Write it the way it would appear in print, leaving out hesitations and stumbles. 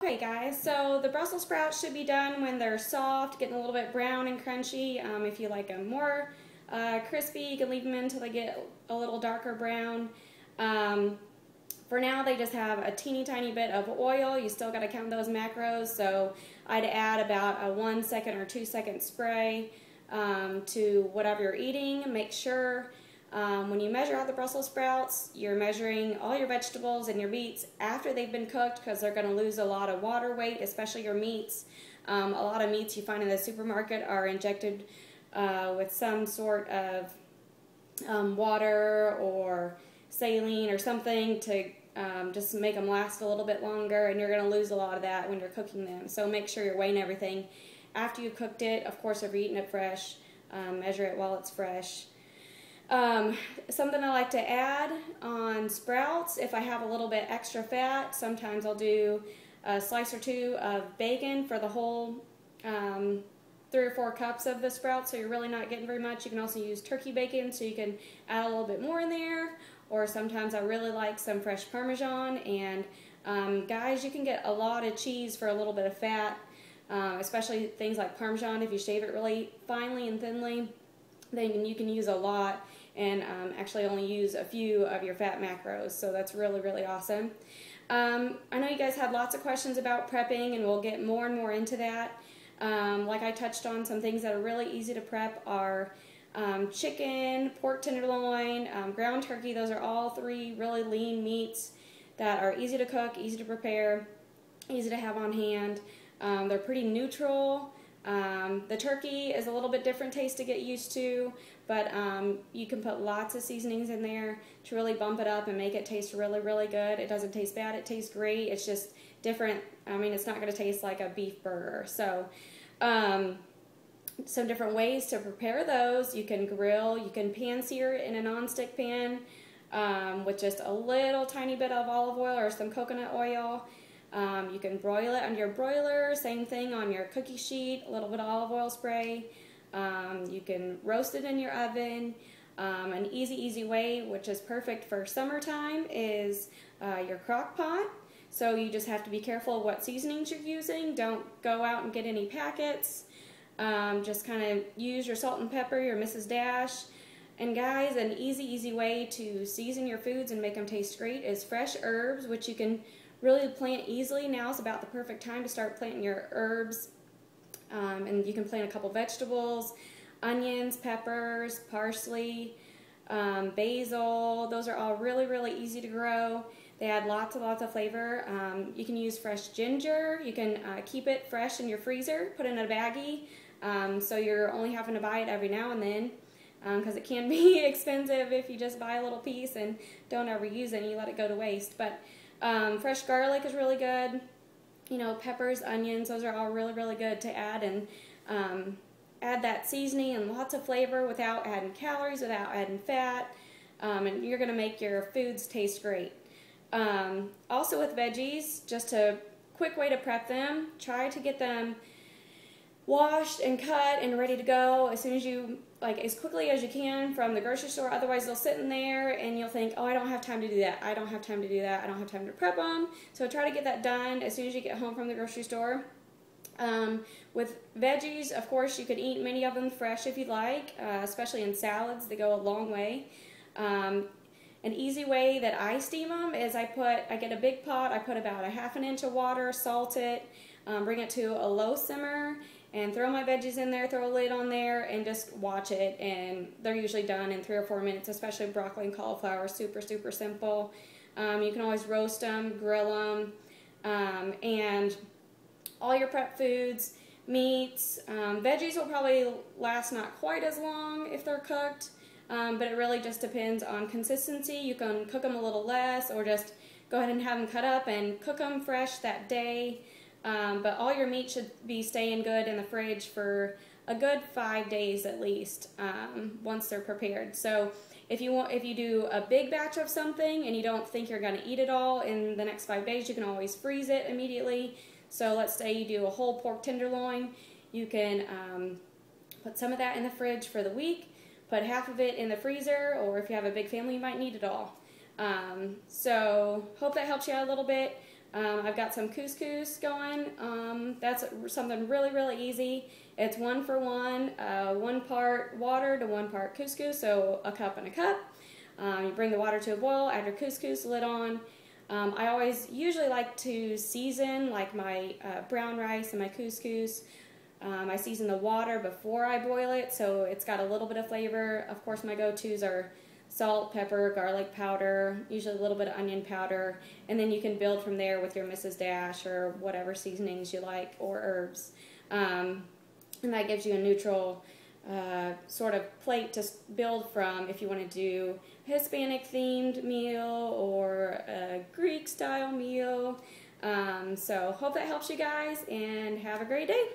Okay guys, so the Brussels sprouts should be done when they're soft, getting a little bit brown and crunchy. If you like them more crispy, you can leave them in until they get a little darker brown. For now, they just have a teeny tiny bit of oil. You still got to count those macros, so I'd add about a 1 second or 2 second spray to whatever you're eating. Make sure when you measure out the Brussels sprouts, you're measuring all your vegetables and your meats after they've been cooked, because they're going to lose a lot of water weight, especially your meats. A lot of meats you find in the supermarket are injected with some sort of water or saline or something to just make them last a little bit longer, and you're going to lose a lot of that when you're cooking them. So make sure you're weighing everything after you've cooked it. Of course, if you're eating it fresh, measure it while it's fresh. Something I like to add on sprouts, if I have a little bit extra fat, sometimes I'll do a slice or two of bacon for the whole 3 or 4 cups of the sprouts, so you're really not getting very much. You can also use turkey bacon, so you can add a little bit more in there, or sometimes I really like some fresh Parmesan, and guys, you can get a lot of cheese for a little bit of fat, especially things like Parmesan. If you shave it really finely and thinly, then you can use a lot and actually only use a few of your fat macros, so that's really, really awesome. I know you guys had lots of questions about prepping, and we'll get more and more into that. Like I touched on, some things that are really easy to prep are chicken, pork tenderloin, ground turkey. Those are all 3 really lean meats that are easy to cook, easy to prepare, easy to have on hand. They're pretty neutral. The turkey is a little bit different taste to get used to, but you can put lots of seasonings in there to really bump it up and make it taste really, really good. It doesn't taste bad, it tastes great. It's just different. I mean, it's not going to taste like a beef burger. So some different ways to prepare those. You can grill, you can pan sear it in a non-stick pan with just a little tiny bit of olive oil or some coconut oil. You can broil it on your broiler, same thing on your cookie sheet, a little bit of olive oil spray. You can roast it in your oven. An easy way, which is perfect for summertime, is your crock pot. So you just have to be careful of what seasonings you're using. Don't go out and get any packets. Just kind of use your salt and pepper, your Mrs. Dash. And guys, an easy way to season your foods and make them taste great is fresh herbs, which you can really plant easily. Now is about the perfect time to start planting your herbs. And you can plant a couple vegetables, onions, peppers, parsley, basil. Those are all really easy to grow. They add lots of flavor. You can use fresh ginger. You can keep it fresh in your freezer, put it in a baggie, so you're only having to buy it every now and then, because it can be expensive if you just buy a little piece and don't ever use it and you let it go to waste. But fresh garlic is really good. You know, peppers, onions, those are all really good to add, and add that seasoning and lots of flavor without adding calories, without adding fat, and you're going to make your foods taste great. Also with veggies, just a quick way to prep them, try to get them washed and cut and ready to go as soon as you, as quickly as you can from the grocery store. Otherwise they'll sit in there and you'll think, oh, I don't have time to do that, I don't have time to do that, I don't have time to prep them. So try to get that done as soon as you get home from the grocery store. With veggies, of course, you could eat many of them fresh if you'd like, especially in salads. They go a long way. An easy way that I steam them is I get a big pot, I put about a ½ inch of water, salt it, bring it to a low simmer, and throw my veggies in there, throw a lid on there, and just watch it, and they're usually done in 3 or 4 minutes, especially broccoli and cauliflower. Super simple. You can always roast them, grill them, and all your prep foods, meats, veggies will probably last not quite as long if they're cooked. But it really just depends on consistency. You can cook them a little less, or just go ahead and have them cut up and cook them fresh that day. But all your meat should be staying good in the fridge for a good 5 days at least, once they're prepared. So if you do a big batch of something and you don't think you're going to eat it all in the next 5 days, you can always freeze it immediately. So let's say you do a whole pork tenderloin, you can put some of that in the fridge for the week, put half of it in the freezer, or if you have a big family, you might need it all. So hope that helps you out a little bit. I've got some couscous going. That's something really, really easy. It's 1 for 1, 1 part water to 1 part couscous, so a cup and a cup. You bring the water to a boil, add your couscous, lid on. I always usually like to season like my brown rice and my couscous. I season the water before I boil it, so it's got a little bit of flavor. Of course, my go-tos are salt, pepper, garlic powder, usually a little bit of onion powder, and then you can build from there with your Mrs. Dash or whatever seasonings you like, or herbs. And that gives you a neutral sort of plate to build from if you want to do a Hispanic themed meal or a Greek style meal. So hope that helps you guys, and have a great day.